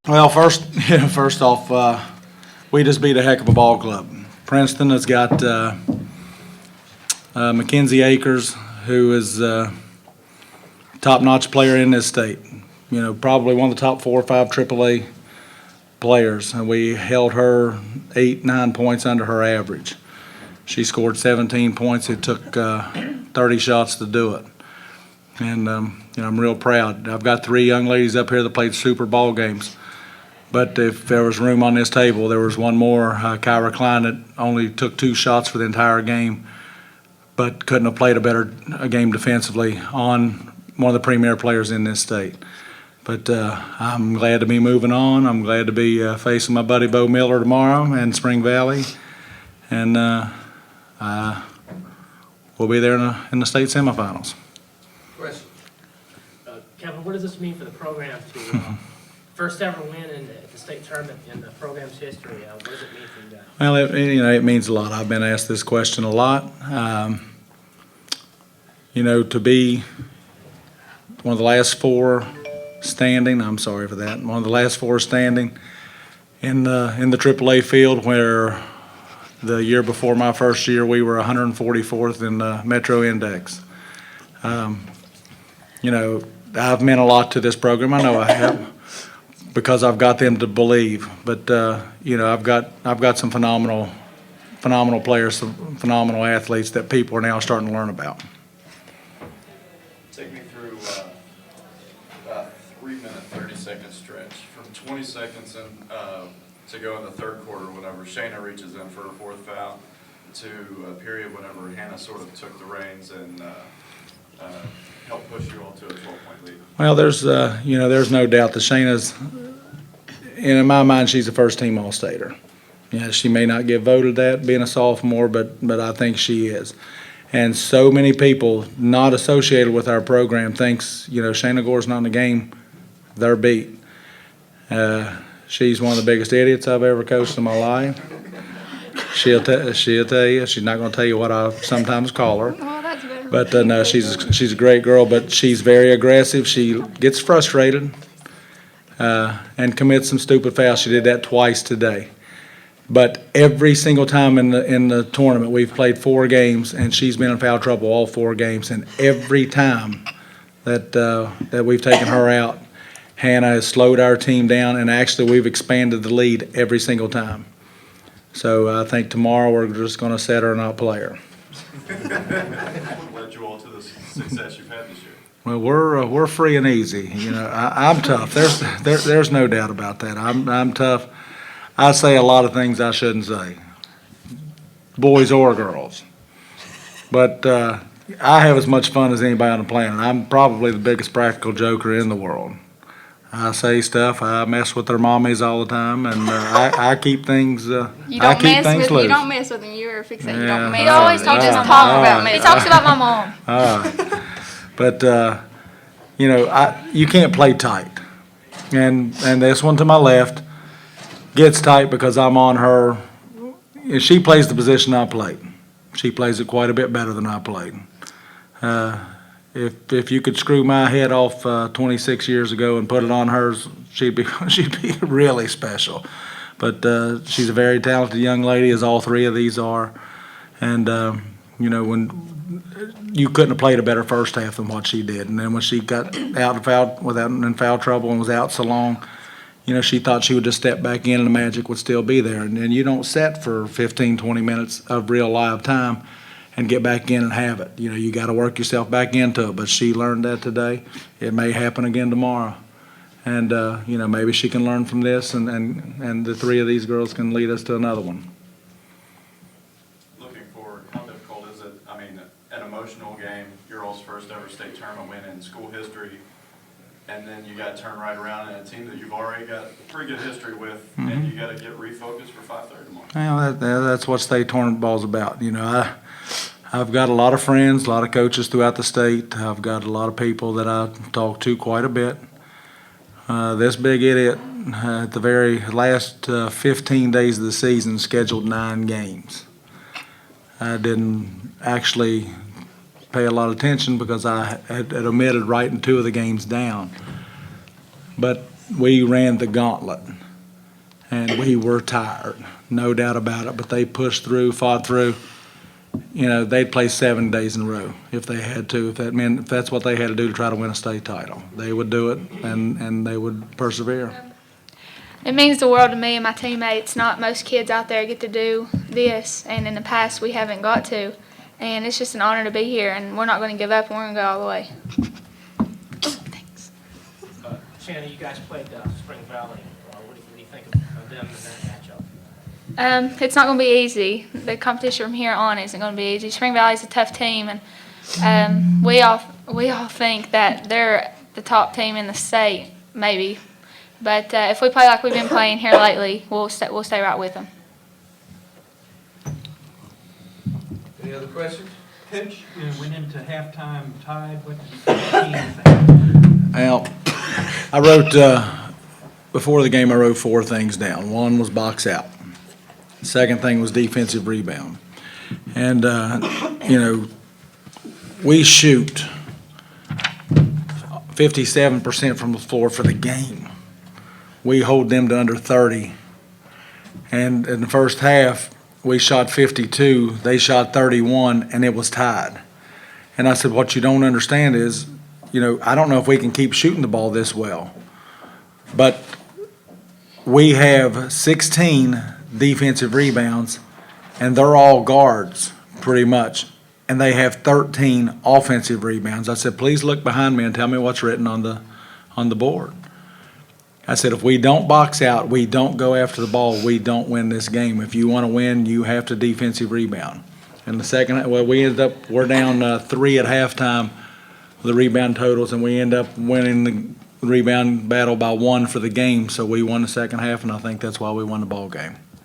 Well, first off, we just beat a heck of a ball club. Princeton has got Mackenzie Akers, who is top-notch player in this state. You know, probably one of the top 4 or 5 AAA players, and we held her 8, 9 points under her average. She scored 17 points. It took 30 shots to do it. And, I'm real proud. I've got 3 young ladies up here that played Super Bowl games. But if there was room on this table, there was one more, Kyra Klein, that only took 2 shots for the entire game, but couldn't have played a game defensively on one of the premier players in this state. But I'm glad to be moving on. I'm glad to be facing my buddy Bo Miller tomorrow in Spring Valley. And we'll be there in the state semifinals. Question. Kevin, what does this mean for the program to first ever win in the state tournament in the program's history? What does it mean for you guys? Well, it means a lot. I've been asked this question a lot. To be one of the last 4 standing, I'm sorry for that, one of the last 4 standing in the AAA field, where the year before my first year we were 144th in the Metro Index. I've meant a lot to this program. I know I have, because I've got them to believe. But I've got some phenomenal players, some phenomenal athletes that people are now starting to learn about. Take me through about 3-minute, 30-second stretch from 20 seconds to go in the third quarter. Whenever Shayna reaches in for her 4th foul, to a period whenever Hannah sort of took the reins and helped push you all to a 12-point lead. Well, there's no doubt that Shayna's, in my mind, she's a first-team All-Stater. She may not get voted that being a sophomore, but I think she is. And so many people not associated with our program thinks, Shayna Gore's not in the game, they're beat. She's one of the biggest idiots I've ever coached in my life. She'll tell you. She's not going to tell you what I sometimes call her. Well, that's better. But no, she's a great girl, but she's very aggressive. She gets frustrated and commits some stupid fouls. She did that twice today. But every single time in the tournament, we've played 4 games, and she's been in foul trouble all 4 games. And every time that we've taken her out, Hannah has slowed our team down, and actually we've expanded the lead every single time. So I think tomorrow we're just going to set her and not play her. What led you all to the success you've had this year? Well, we're free and easy. I'm tough. There's no doubt about that. I'm tough. I say a lot of things I shouldn't say, boys or girls. But I have as much fun as anybody on the planet. I'm probably the biggest practical joker in the world. I say stuff. I mess with their mommies all the time, and I keep things. You I don't keep things loose. You don't mess with him. You're fixing. You Yeah, don't mess. he He always always talks talks about about my mom. He talks about my mom. All right. But you can't play tight, and this one to my left gets tight because I'm on her. She plays the position I played. She plays it quite a bit better than I played. If you could screw my head off 26 years ago and put it on hers, she'd be really special. But she's a very talented young lady, as all 3 of these are. And when you couldn't have played a better first half than what she did. And then when she got out in foul trouble and was out so long, she thought she would just step back in and the magic would still be there. And you don't set for 15, 20 minutes of real live time and get back in and have it. You got to work yourself back into it. But she learned that today. It may happen again tomorrow. And, maybe she can learn from this, and the 3 of these girls can lead us to another one. Looking forward, how difficult is it? I mean, an emotional game, your all's first ever state tournament win in school history, and then you got to turn right around in a team that you've already got pretty good history with, and you got to get refocused for 5:30 tomorrow. Well, that's what state tournament ball's about. I've got a lot of friends, a lot of coaches throughout the state. I've got a lot of people that I talk to quite a bit. This big idiot, at the very last 15 days of the season, scheduled 9 games. I didn't actually pay a lot of attention because I had omitted writing 2 of the games down. But we ran the gauntlet, and we were tired, no doubt about it. But they pushed through, fought through. You know, they'd play 7 days in a row if they had to. If that's what they had to do to try to win a state title, they would do it, and they would persevere. It means the world to me and my teammates. Not most kids out there get to do this, and in the past we haven't got to. And it's just an honor to be here, and we're not going to give up, and we're going to go all the way. Thanks. Shannon, you guys played Spring Valley. What do you think of them in that matchup? It's not going to be easy. The competition from here on isn't going to be easy. Spring Valley's a tough team, and we all think that they're the top team in the state, maybe. But if we play like we've been playing here lately, we'll stay right with them. Any other questions? Coach, went into halftime tied. What did you think? Well, I wrote, before the game, I wrote 4 things down. One was box out. The second thing was defensive rebound. And, you know, we shoot 57% from the floor for the game. We hold them to under 30. And in the first half, we shot 52, they shot 31, and it was tied. And I said, what you don't understand is, you know, I don't know if we can keep shooting the ball this well. But we have 16 defensive rebounds, and they're all guards, pretty much. And they have 13 offensive rebounds. I said, please look behind me and tell me what's written on the board. I said, if we don't box out, we don't go after the ball, we don't win this game. If you want to win, you have to defensive rebound. And the second, well, we're down 3 at halftime, the rebound totals, and we end up winning the rebound battle by 1 for the game. So we won the second half, and I think that's why we won the ball game.